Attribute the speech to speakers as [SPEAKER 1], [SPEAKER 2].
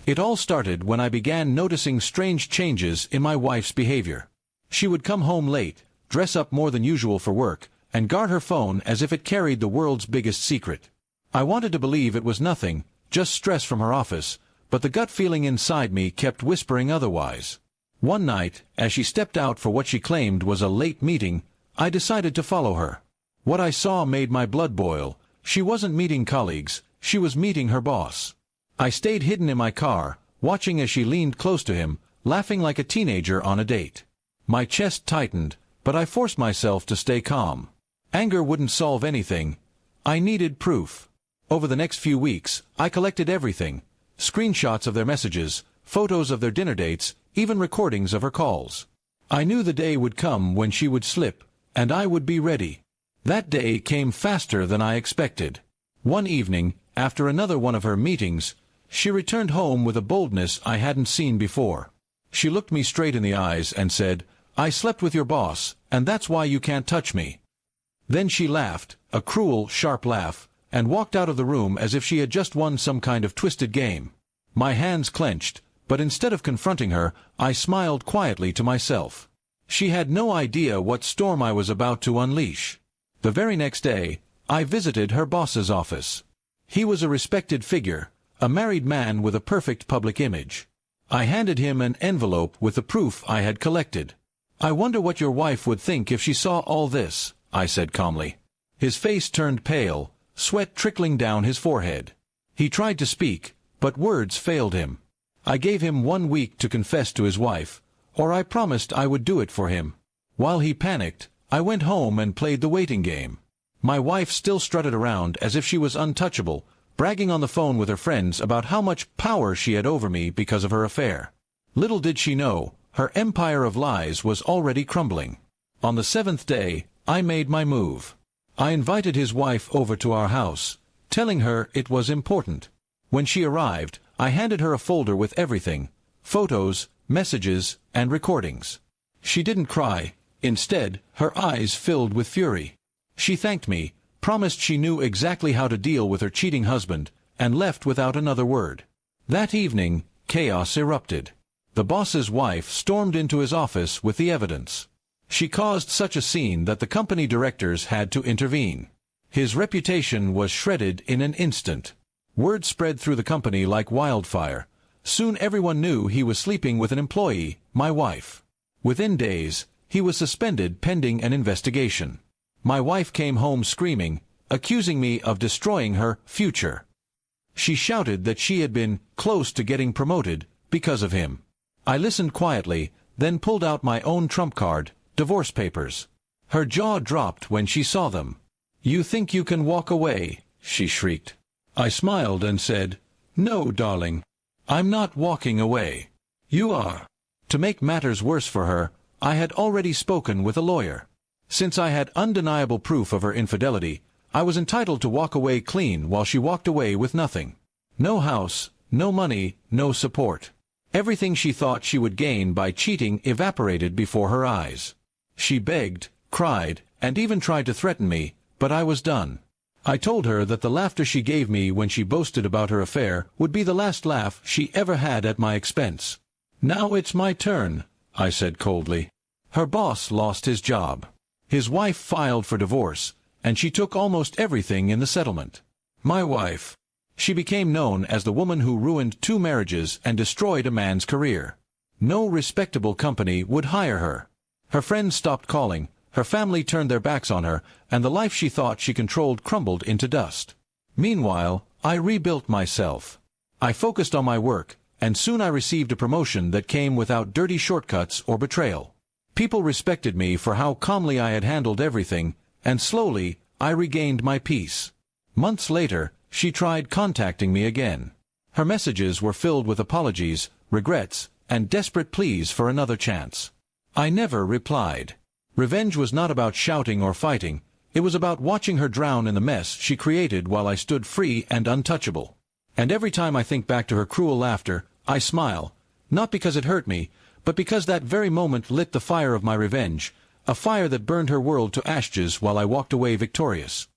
[SPEAKER 1] It all started when I began noticing strange changes in my wife's behavior. She would come home late, dress up more than usual for work, and guard her phone as if it carried the world's biggest secret. I wanted to believe it was nothing, just stress from her office, but the gut feeling inside me kept whispering otherwise. One night, as she stepped out for what she claimed was a late meeting, I decided to follow her. What I saw made my blood boil. She wasn't meeting colleagues, she was meeting her boss. I stayed hidden in my car, watching as she leaned close to him, laughing like a teenager on a date. My chest tightened, but I forced myself to stay calm. Anger wouldn't solve anything. I needed proof. Over the next few weeks, I collected everything. Screenshots of their messages, photos of their dinner dates, even recordings of her calls. I knew the day would come when she would slip, and I would be ready. That day came faster than I expected. One evening, after another one of her meetings, she returned home with a boldness I hadn't seen before. She looked me straight in the eyes and said, "I slept with your boss, and that's why you can't touch me." Then she laughed, a cruel, sharp laugh, and walked out of the room as if she had just won some kind of twisted game. My hands clenched, but instead of confronting her, I smiled quietly to myself. She had no idea what storm I was about to unleash. The very next day, I visited her boss's office. He was a respected figure, a married man with a perfect public image. I handed him an envelope with the proof I had collected. "I wonder what your wife would think if she saw all this," I said calmly. His face turned pale, sweat trickling down his forehead. He tried to speak, but words failed him. I gave him 1 week to confess to his wife, or I promised I would do it for him. While he panicked, I went home and played the waiting game. My wife still strutted around as if she was untouchable, bragging on the phone with her friends about how much power she had over me because of her affair. Little did she know, her empire of lies was already crumbling. On the 7th day, I made my move. I invited his wife over to our house, telling her it was important. When she arrived, I handed her a folder with everything, photos, messages, and recordings. She didn't cry. Instead, her eyes filled with fury. She thanked me, promised she knew exactly how to deal with her cheating husband, and left without another word. That evening, chaos erupted. The boss's wife stormed into his office with the evidence. She caused such a scene that the company directors had to intervene. His reputation was shredded in an instant. Word spread through the company like wildfire. Soon everyone knew he was sleeping with an employee, my wife. Within days, he was suspended pending an investigation. My wife came home screaming, accusing me of destroying her future. She shouted that she had been close to getting promoted because of him. I listened quietly, then pulled out my own trump card, divorce papers. Her jaw dropped when she saw them. "You think you can walk away?" she shrieked. I smiled and said, "No, darling. I'm not walking away. You are." To make matters worse for her, I had already spoken with a lawyer. Since I had undeniable proof of her infidelity, I was entitled to walk away clean while she walked away with nothing. No house, no money, no support. Everything she thought she would gain by cheating evaporated before her eyes. She begged, cried, and even tried to threaten me, but I was done. I told her that the laughter she gave me when she boasted about her affair would be the last laugh she ever had at my expense. "Now it's my turn," I said coldly. Her boss lost his job. His wife filed for divorce, and she took almost everything in the settlement. My wife. She became known as the woman who ruined 2 marriages and destroyed a man's career. No respectable company would hire her. Her friends stopped calling, her family turned their backs on her, and the life she thought she controlled crumbled into dust. Meanwhile, I rebuilt myself. I focused on my work, and soon I received a promotion that came without dirty shortcuts or betrayal. People respected me for how calmly I had handled everything, and slowly, I regained my peace. Months later, she tried contacting me again. Her messages were filled with apologies, regrets, and desperate pleas for another chance. I never replied. Revenge was not about shouting or fighting. It was about watching her drown in the mess she created while I stood free and untouchable. And every time I think back to her cruel laughter, I smile, not because it hurt me, but because that very moment lit the fire of my revenge, a fire that burned her world to ashes while I walked away victorious.